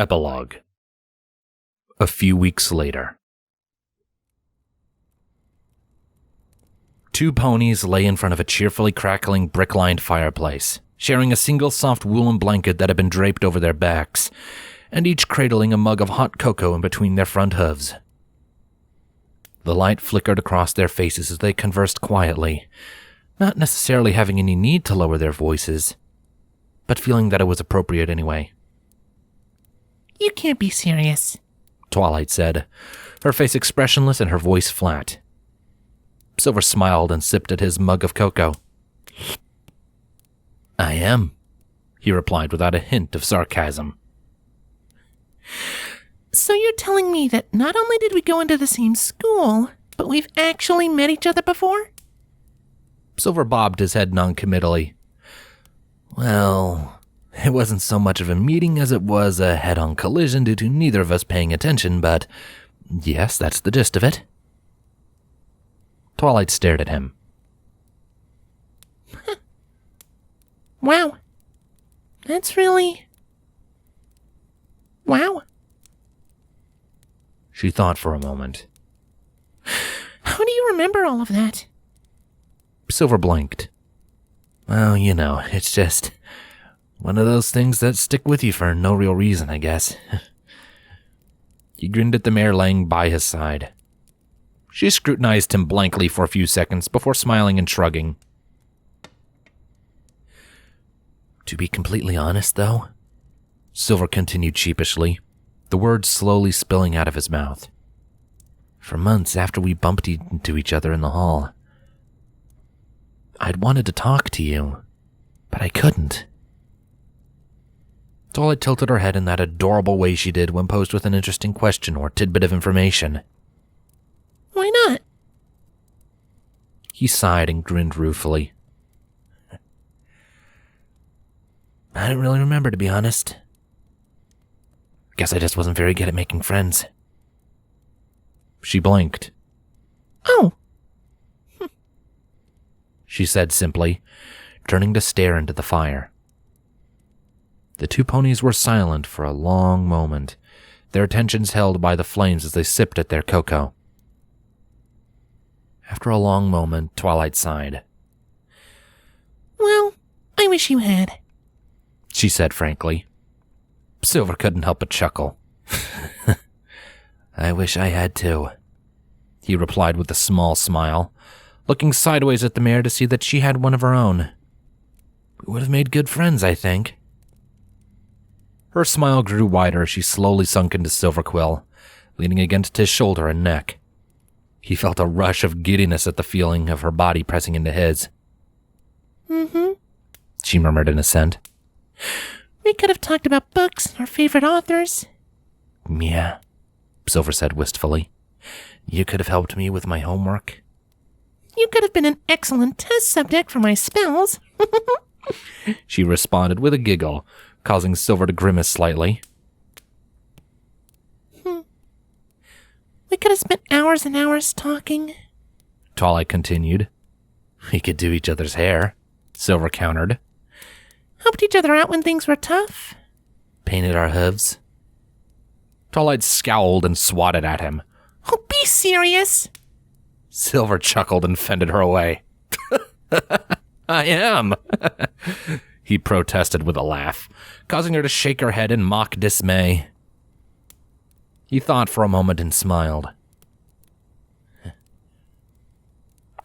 Epilogue. A few weeks later. Two ponies lay in front of a cheerfully crackling brick-lined fireplace, sharing a single soft woolen blanket that had been draped over their backs, and each cradling a mug of hot cocoa in between their front hooves. The light flickered across their faces as they conversed quietly, not necessarily having any need to lower their voices, but feeling that it was appropriate anyway. "You can't be serious," Twilight said, her face expressionless and her voice flat. Silver smiled and sipped at his mug of cocoa. "I am," he replied without a hint of sarcasm. "So you're telling me that not only did we go into the same school, but we've actually met each other before?" Silver bobbed his head noncommittally. "Well, it wasn't so much of a meeting as it was a head-on collision due to neither of us paying attention, but yes, that's the gist of it." Twilight stared at him. Wow. That's really... wow. She thought for a moment. How do you remember all of that? Silver blinked. "Well, you know, it's just one of those things that stick with you for no real reason, I guess." He grinned at the mare laying by his side. She scrutinized him blankly for a few seconds before smiling and shrugging. "To be completely honest, though," Silver continued sheepishly, the words slowly spilling out of his mouth, "for months after we bumped into each other in the hall, I'd wanted to talk to you, but I couldn't." Twilight tilted her head in that adorable way she did when posed with an interesting question or tidbit of information. "Why not?" He sighed and grinned ruefully. "I don't really remember, to be honest. Guess I just wasn't very good at making friends." She blinked. "Oh." She said simply, turning to stare into the fire. The two ponies were silent for a long moment, their attentions held by the flames as they sipped at their cocoa. After a long moment, Twilight sighed. "Well, I wish you had," she said frankly. Silver couldn't help but chuckle. "I wish I had too," he replied with a small smile, looking sideways at the mare to see that she had one of her own. "We would have made good friends, I think." Her smile grew wider as she slowly sunk into Silverquill, leaning against his shoulder and neck. He felt a rush of giddiness at the feeling of her body pressing into his. "Mm-hmm," she murmured in assent. "We could have talked about books, our favorite authors." "Yeah," Silver said wistfully. "You could have helped me with my homework." "You could have been an excellent test subject for my spells." She responded with a giggle, causing Silver to grimace slightly. "We could have spent hours and hours talking," Twilight continued. "We could do each other's hair," Silver countered. "Helped each other out when things were tough." "Painted our hooves." Twilight scowled and swatted at him. "Oh, be serious." Silver chuckled and fended her away. "I am," he protested with a laugh, causing her to shake her head in mock dismay. He thought for a moment and smiled.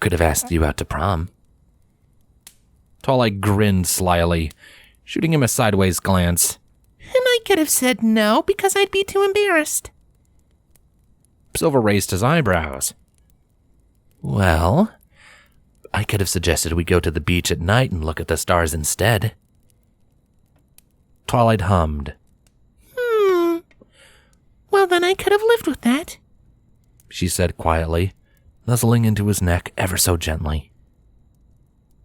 "Could have asked you out to prom." Twilight grinned slyly, shooting him a sideways glance. "And I could have said no because I'd be too embarrassed." Silver raised his eyebrows. "Well, I could have suggested we go to the beach at night and look at the stars instead." Twilight hummed. "Well, then I could have lived with that," she said quietly, nuzzling into his neck ever so gently.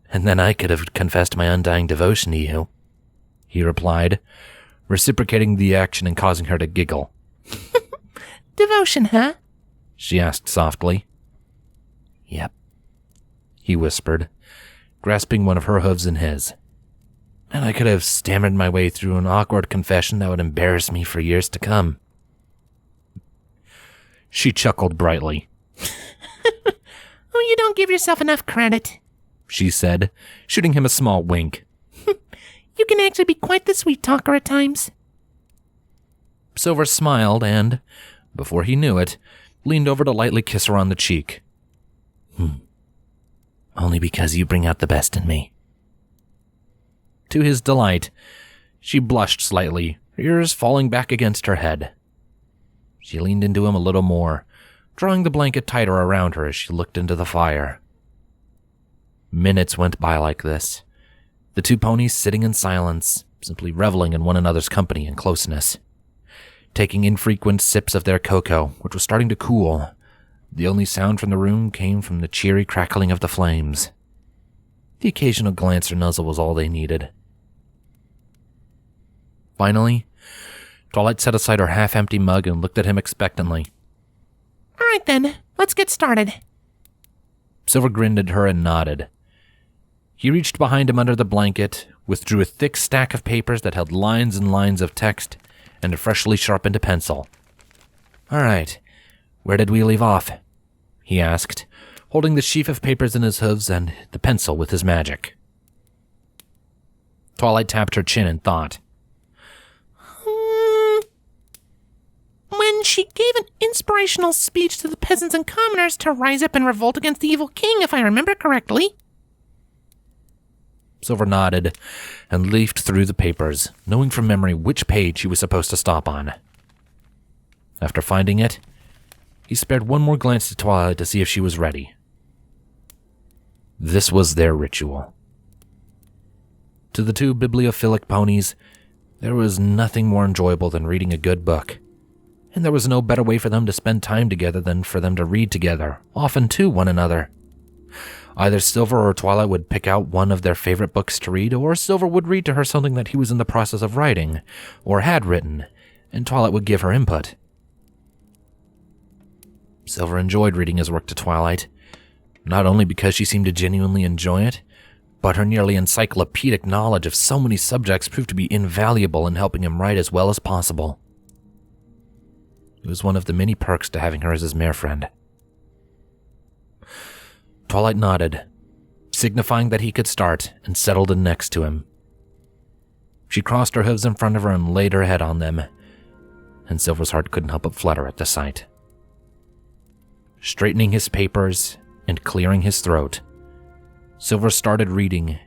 "And then I could have confessed my undying devotion to you," he replied, reciprocating the action and causing her to giggle. "Devotion, huh?" she asked softly. "Yep," he whispered, grasping one of her hooves in his. and I could have stammered my way through an awkward confession that would embarrass me for years to come. She chuckled brightly. Oh, you don't give yourself enough credit, she said, shooting him a small wink. You can actually be quite the sweet talker at times. Silver smiled and, before he knew it, leaned over to lightly kiss her on the cheek. Only because you bring out the best in me. To his delight, she blushed slightly, her ears falling back against her head. She leaned into him a little more, drawing the blanket tighter around her as she looked into the fire. Minutes went by like this, the two ponies sitting in silence, simply reveling in one another's company and closeness. Taking infrequent sips of their cocoa, which was starting to cool, the only sound from the room came from the cheery crackling of the flames. The occasional glance or nuzzle was all they needed. Finally, Twilight set aside her half-empty mug and looked at him expectantly. All right then, let's get started. Silver grinned at her and nodded. He reached behind him under the blanket, withdrew a thick stack of papers that held lines and lines of text, and a freshly sharpened pencil. All right, where did we leave off? He asked, holding the sheaf of papers in his hooves and the pencil with his magic. Twilight tapped her chin in thought. When she gave an inspirational speech to the peasants and commoners to rise up and revolt against the evil king, if I remember correctly. Silver nodded and leafed through the papers, knowing from memory which page he was supposed to stop on. After finding it, he spared one more glance to Twilight to see if she was ready. This was their ritual. To the two bibliophilic ponies, there was nothing more enjoyable than reading a good book, and there was no better way for them to spend time together than for them to read together, often to one another. Either Silver or Twilight would pick out one of their favorite books to read, or Silver would read to her something that he was in the process of writing, or had written, and Twilight would give her input. Silver enjoyed reading his work to Twilight, not only because she seemed to genuinely enjoy it, but her nearly encyclopedic knowledge of so many subjects proved to be invaluable in helping him write as well as possible. It was one of the many perks to having her as his mare friend. Twilight nodded, signifying that he could start, and settled in next to him. She crossed her hooves in front of her and laid her head on them, and Silver's heart couldn't help but flutter at the sight. Straightening his papers and clearing his throat, Silver started reading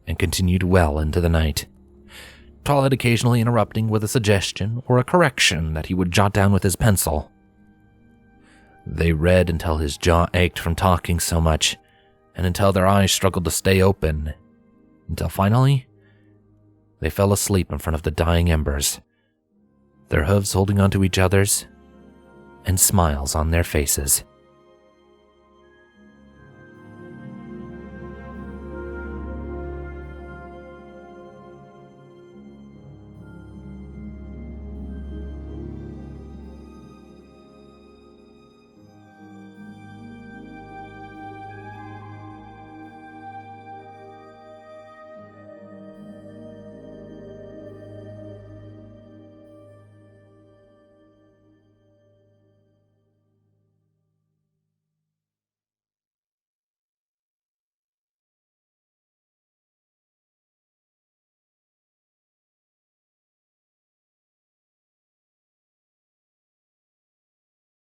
and continued well into the night, Twilight occasionally interrupting with a suggestion or a correction that he would jot down with his pencil. They read until his jaw ached from talking so much, and until their eyes struggled to stay open, until finally, they fell asleep in front of the dying embers, their hooves holding onto each other's, and smiles on their faces.